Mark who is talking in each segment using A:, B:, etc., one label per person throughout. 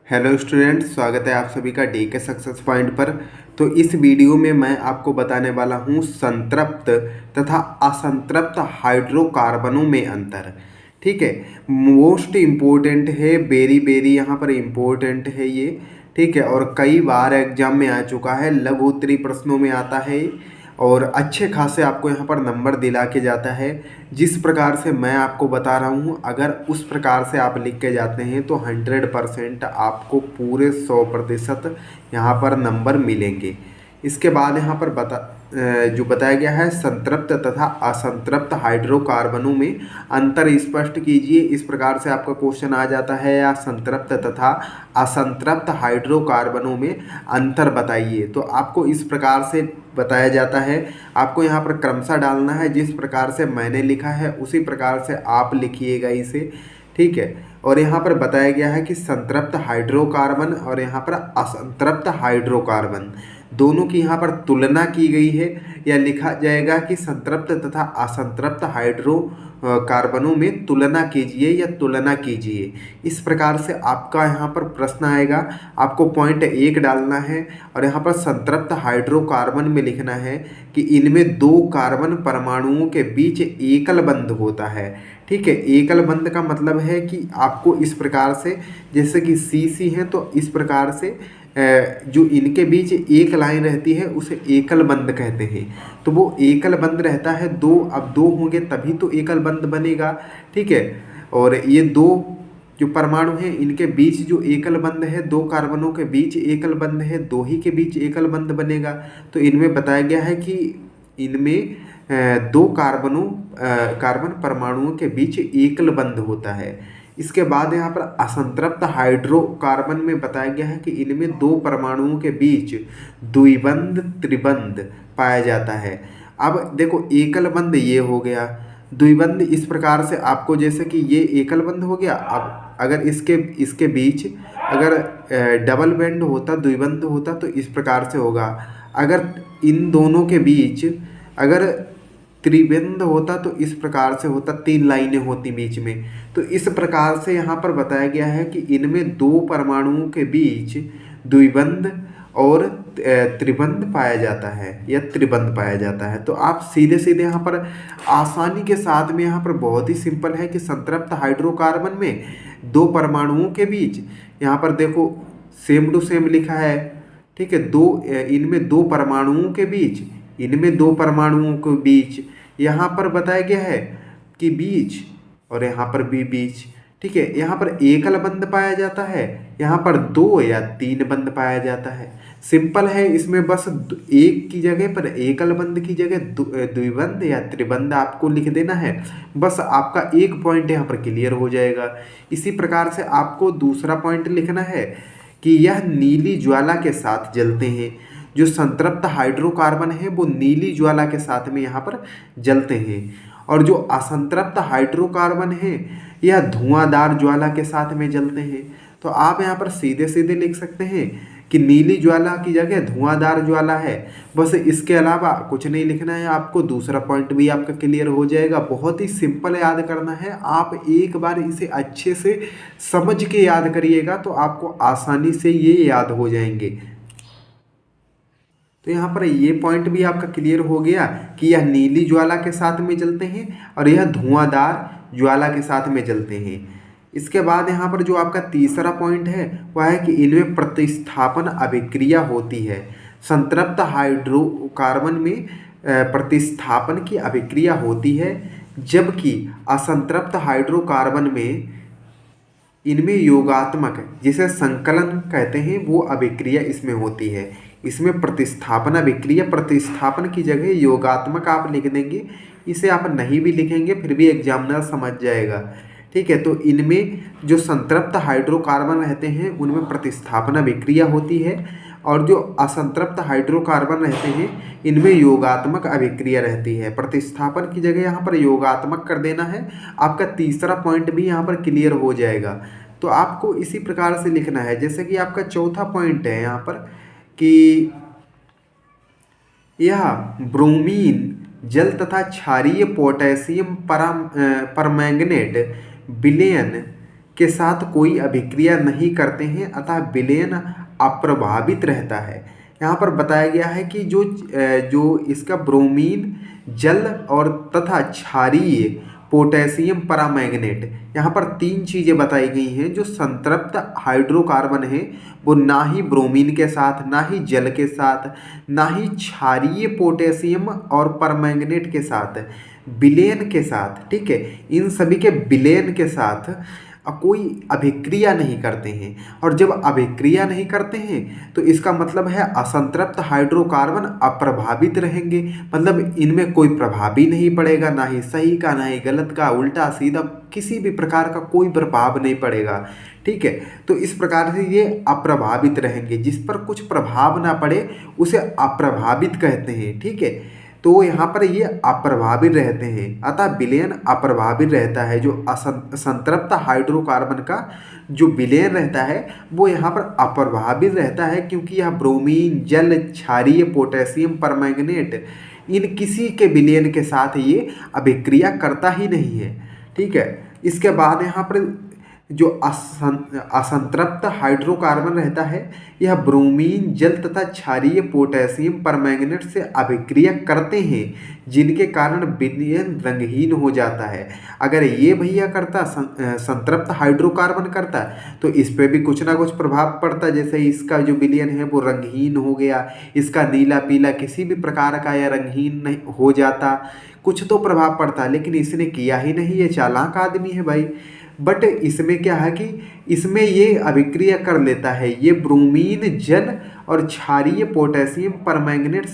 A: Hello student, स्वागत है आप सभी का डी के सक्सेस पॉइंट पर। तो इस वीडियो में मैं आपको बताने वाला हूँ संतृप्त तथा असंतृप्त हाइड्रोकार्बनों में अंतर। ठीक है, मोस्ट इम्पोर्टेंट है, वेरी वेरी यहाँ पर इम्पोर्टेंट है ये। ठीक है, और कई बार एग्जाम में आ चुका है, लघु उत्तरीय प्रश्नों में आता है और अच्छे खासे आपको यहाँ पर नंबर दिला के जाता है। जिस प्रकार से मैं आपको बता रहा हूँ, अगर उस प्रकार से आप लिख के जाते हैं तो 100% आपको पूरे 100% यहाँ पर नंबर मिलेंगे। इसके बाद यहाँ पर जो बताया गया है, संतृप्त तथा असंतृप्त हाइड्रोकार्बनों में अंतर स्पष्ट कीजिए। इस प्रकार से आपका क्वेश्चन आ जाता है, या संतृप्त तथा असंतृप्त हाइड्रोकार्बनों में अंतर बताइए। तो आपको इस प्रकार से बताया जाता है, आपको यहाँ पर क्रमशः डालना है। जिस प्रकार से मैंने लिखा है उसी प्रकार से आप लिखिएगा इसे। ठीक है, और यहाँ पर बताया गया है कि संतृप्त हाइड्रोकार्बन और यहाँ पर असंतृप्त हाइड्रोकार्बन दोनों की यहाँ पर तुलना की गई है, या लिखा जाएगा कि संतृप्त तथा असंतृप्त हाइड्रोकार्बनों में तुलना कीजिए या तुलना कीजिए। इस प्रकार से आपका यहाँ पर प्रश्न आएगा, आपको पॉइंट 1 डालना है और यहाँ पर संतृप्त हाइड्रोकार्बन में लिखना है कि इनमें 2 कार्बन परमाणुओं के बीच एकल बंध होता है। ठीक है, एकल बंध का मतलब है कि आपको इस प्रकार से, जैसे कि CC है तो इस प्रकार से जो इनके बीच एक लाइन रहती है उसे एकल बंध कहते हैं। तो वो एकल बंध रहता है दो, अब 2 होंगे तभी तो एकल बंध बनेगा। ठीक है, और ये 2 जो परमाणु हैं इनके बीच जो एकल बंध है, 2 कार्बनों के बीच एकल बंध है, 2 ही के बीच एकल बंध बनेगा। तो इनमें बताया गया है कि इनमें 2 कार्बन परमाणुओं के बीच एकल बंध होता है। इसके बाद यहाँ पर असंतृप्त हाइड्रोकार्बन में बताया गया है कि इनमें 2 परमाणुओं के बीच द्विबंध त्रिबंध पाया जाता है। अब देखो, एकल बंध ये हो गया, द्विबंध इस प्रकार से आपको, जैसे कि ये एकल बंध हो गया। अब अगर इसके बीच अगर डबल बंध होता, द्विबंध होता तो इस प्रकार से होगा। अगर इन दोनों के बीच अगर त्रिबंध होता तो इस प्रकार से होता, 3 लाइनें होती बीच में। तो इस प्रकार से यहाँ पर बताया गया है कि इनमें 2 परमाणुओं के बीच द्विबंध और त्रिबंध पाया जाता है या त्रिबंध पाया जाता है। तो आप सीधे सीधे यहाँ पर आसानी के साथ में, यहाँ पर बहुत ही सिंपल है कि संतृप्त हाइड्रोकार्बन में 2 परमाणुओं के बीच, यहाँ पर देखो सेम टू सेम लिखा है। ठीक है, इनमें 2 परमाणुओं के बीच, इनमें 2 परमाणुओं के बीच यहाँ पर बताया गया है कि बीच, और यहाँ पर भी बीच। ठीक है, यहाँ पर एकल बंध पाया जाता है, यहाँ पर 2 या 3 बंध पाया जाता है। सिंपल है, इसमें बस एक की जगह पर, एकल बंध की जगह द्विबंध या त्रिबंध आपको लिख देना है। बस आपका एक पॉइंट यहाँ पर क्लियर हो जाएगा। इसी प्रकार से आपको दूसरा पॉइंट लिखना है कि यह नीली ज्वाला के साथ जलते हैं। जो संतृप्त हाइड्रोकार्बन है वो नीली ज्वाला के साथ में यहाँ पर जलते हैं, और जो असंतृप्त हाइड्रोकार्बन है यह धुआंधार ज्वाला के साथ में जलते हैं। तो आप यहाँ पर सीधे सीधे लिख सकते हैं कि नीली ज्वाला की जगह धुआंधार ज्वाला है। बस इसके अलावा कुछ नहीं लिखना है आपको, दूसरा पॉइंट भी आपका क्लियर हो जाएगा। बहुत ही सिंपल याद करना है, आप एक बार इसे अच्छे से समझ के याद करिएगा तो आपको आसानी से ये याद हो जाएंगे। तो यहाँ पर ये पॉइंट भी आपका क्लियर हो गया कि यह नीली ज्वाला के साथ में जलते हैं और यह धुआंधार ज्वाला के साथ में जलते हैं। इसके बाद यहाँ पर जो आपका तीसरा पॉइंट है वह है कि इनमें प्रतिस्थापन अभिक्रिया होती है। संतृप्त हाइड्रोकार्बन में प्रतिस्थापन की अभिक्रिया होती है, जबकि असंतृप्त हाइड्रोकार्बन में इनमें योगात्मक, जिसे संकलन कहते हैं, वो अभिक्रिया इसमें होती है। इसमें प्रतिस्थापन अभिक्रिया, प्रतिस्थापन की जगह योगात्मक आप लिख देंगे। इसे आप नहीं भी लिखेंगे फिर भी एग्जामिनर समझ जाएगा। ठीक है, तो इनमें जो संतृप्त हाइड्रोकार्बन रहते हैं उनमें प्रतिस्थापन अभिक्रिया होती है, और जो असंतृप्त हाइड्रोकार्बन रहते हैं इनमें योगात्मक अभिक्रिया रहती है। प्रतिस्थापन की जगह यहाँ पर योगात्मक कर देना है। आपका तीसरा पॉइंट भी यहाँ पर क्लियर हो जाएगा। तो आपको इसी प्रकार से लिखना है, जैसे कि आपका चौथा पॉइंट है यहाँ पर कि यह ब्रोमीन जल तथा क्षारीय पोटेशियम परमैंगनेट विलयन के साथ कोई अभिक्रिया नहीं करते हैं अतः विलयन अप्रभावित रहता है। यहाँ पर बताया गया है कि जो इसका ब्रोमीन जल और तथा क्षारीय पोटेशियम परामैंगनेट, यहाँ पर तीन चीज़ें बताई गई हैं। जो संतृप्त हाइड्रोकार्बन है वो ना ही ब्रोमीन के साथ, ना ही जल के साथ, ना ही क्षारीय पोटेशियम और परमैंगनेट के साथ, विलयन के साथ, ठीक है, इन सभी के विलयन के साथ कोई अभिक्रिया नहीं करते हैं। और जब अभिक्रिया नहीं करते हैं तो इसका मतलब है असंतृप्त हाइड्रोकार्बन अप्रभावित रहेंगे, मतलब इनमें कोई प्रभाव ही नहीं पड़ेगा, ना ही सही का ना ही गलत का, उल्टा सीधा किसी भी प्रकार का कोई प्रभाव नहीं पड़ेगा। ठीक है, तो इस प्रकार से ये अप्रभावित रहेंगे। जिस पर कुछ प्रभाव ना पड़े उसे अप्रभावित कहते हैं। ठीक है, तो यहाँ पर ये अप्रभावित रहते हैं अतः विलयन अप्रभावित रहता है। जो संतृप्त हाइड्रोकार्बन का जो विलयन रहता है वो यहाँ पर अप्रभावित रहता है, क्योंकि यह ब्रोमीन जल क्षारीय पोटेशियम परमैंगनेट इन किसी के विलयन के साथ ये अभिक्रिया करता ही नहीं है। ठीक है, इसके बाद यहाँ पर जो असंतृप्त हाइड्रोकार्बन रहता है यह ब्रोमीन जल तथा क्षारीय पोटेशियम परमैंगनेट से अभिक्रिया करते हैं, जिनके कारण विलयन रंगहीन हो जाता है। अगर ये भैया करता संतृप्त हाइड्रोकार्बन करता तो इस पे भी कुछ ना कुछ प्रभाव पड़ता, जैसे इसका जो विलयन है वो रंगहीन हो गया, इसका नीला पीला किसी भी प्रकार का या रंगहीन नहीं हो जाता, कुछ तो प्रभाव पड़ता, लेकिन इसने किया ही नहीं। ये चालाक आदमी है भाई। बट इसमें क्या है कि इसमें ये अभिक्रिया कर लेता है, ये ब्रोमीन जल और क्षारीय पोटेशियम परमैंगनेट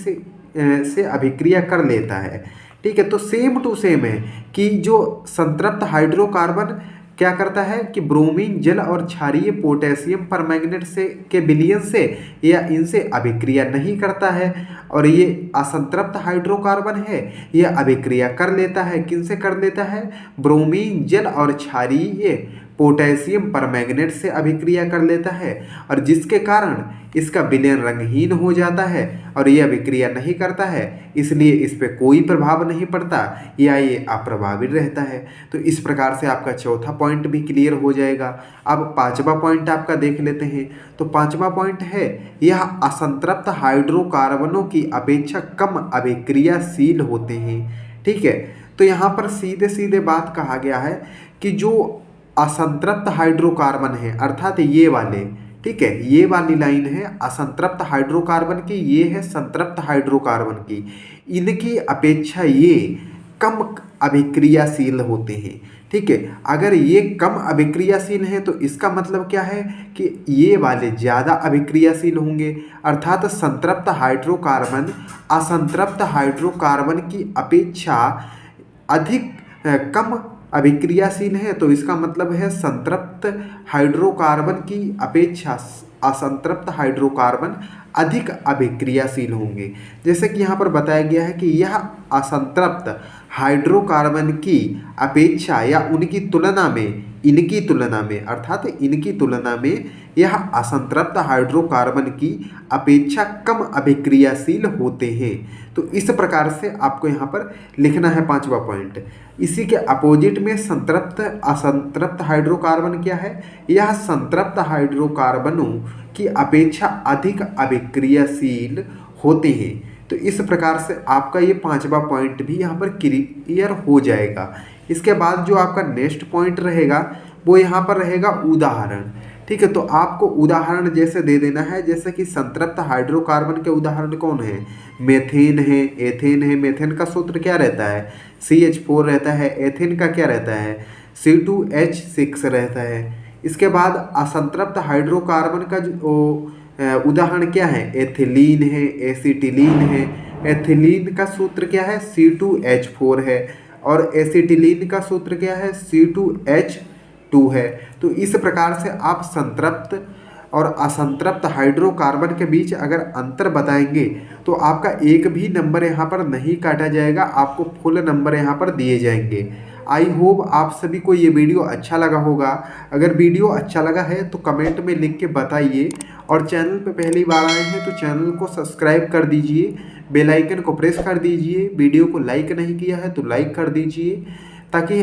A: से अभिक्रिया कर लेता है। ठीक है, तो सेम टू सेम है कि जो संतृप्त हाइड्रोकार्बन क्या करता है कि ब्रोमीन जल और क्षारीय पोटेशियम परमैंगनेट से के विलयन से या इनसे अभिक्रिया नहीं करता है, और ये असंतृप्त हाइड्रोकार्बन है यह अभिक्रिया कर लेता है। किनसे कर लेता है? ब्रोमीन जल और क्षारीय पोटेशियम परमैंगनेट से अभिक्रिया कर लेता है, और जिसके कारण इसका विलयन रंगहीन हो जाता है और यह अभिक्रिया नहीं करता है, इसलिए इस पे कोई प्रभाव नहीं पड़ता या ये अप्रभावित रहता है। तो इस प्रकार से आपका चौथा पॉइंट भी क्लियर हो जाएगा। अब पांचवा पॉइंट आपका देख लेते हैं। तो पांचवा पॉइंट है यह असंतृप्त हाइड्रोकार्बनों की अपेक्षा कम अभिक्रियाशील होते हैं। ठीक है, तो यहाँ पर सीधे सीधे बात कहा गया है कि जो असंतृप्त हाइड्रोकार्बन है अर्थात ये वाले, ठीक है, ये वाली लाइन है असंतृप्त हाइड्रोकार्बन की, ये है संतृप्त हाइड्रोकार्बन की, इनकी अपेक्षा ये कम अभिक्रियाशील होते हैं। ठीक है, अगर ये कम अभिक्रियाशील हैं तो इसका मतलब क्या है कि ये वाले ज़्यादा अभिक्रियाशील होंगे, अर्थात संतृप्त हाइड्रोकार्बन असंतृप्त हाइड्रोकार्बन की अपेक्षा अधिक कम अभिक्रियाशील है। तो इसका मतलब है संतृप्त हाइड्रोकार्बन की अपेक्षा असंतृप्त हाइड्रोकार्बन अधिक अभिक्रियाशील होंगे। जैसे कि यहाँ पर बताया गया है कि यह असंतृप्त हाइड्रोकार्बन की अपेक्षा या उनकी तुलना में, इनकी तुलना में अर्थात इनकी तुलना में यह असंतृप्त हाइड्रोकार्बन की अपेक्षा कम अभिक्रियाशील होते हैं। तो इस प्रकार से आपको यहाँ पर लिखना है पांचवा पॉइंट। इसी के अपोजिट में संतृप्त असंतृप्त हाइड्रोकार्बन क्या है? यह संतृप्त हाइड्रोकार्बनों की अपेक्षा अधिक अभिक्रियाशील होते हैं। तो इस प्रकार से आपका ये पांचवा पॉइंट भी यहाँ पर क्लियर हो जाएगा। इसके बाद जो आपका नेक्स्ट पॉइंट रहेगा वो यहाँ पर रहेगा उदाहरण। ठीक है, तो आपको उदाहरण जैसे दे देना है, जैसे कि संतृप्त हाइड्रोकार्बन के उदाहरण कौन है? मेथेन है, एथेन है। मेथेन का सूत्र क्या रहता है? CH4 रहता है। एथेन का क्या रहता है? C2H6 रहता है। इसके बाद असंतृप्त हाइड्रोकार्बन का जो उदाहरण क्या है? एथिलीन है, एसिटिलीन है। एथिलीन का सूत्र क्या है? C2H4 है, और एसिटिलीन का सूत्र क्या है? C2H2 है। तो इस प्रकार से आप संतृप्त और असंतृप्त हाइड्रोकार्बन के बीच अगर अंतर बताएंगे तो आपका एक भी नंबर यहाँ पर नहीं काटा जाएगा, आपको फुल नंबर यहाँ पर दिए जाएंगे। आई होप आप सभी को ये वीडियो अच्छा लगा होगा। अगर वीडियो अच्छा लगा है तो कमेंट में लिख के बताइए, और चैनल पे पहली बार आए हैं तो चैनल को सब्सक्राइब कर दीजिए, बेल आइकन को प्रेस कर दीजिए, वीडियो को लाइक नहीं किया है तो लाइक कर दीजिए। ताकि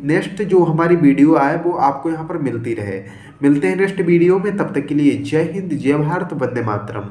A: नेक्स्ट जो हमारी वीडियो आए वो आपको यहाँ पर मिलती रहे। मिलते हैं नेक्स्ट वीडियो में, तब तक के लिए जय हिंद, जय भारत, वंदे मातरम।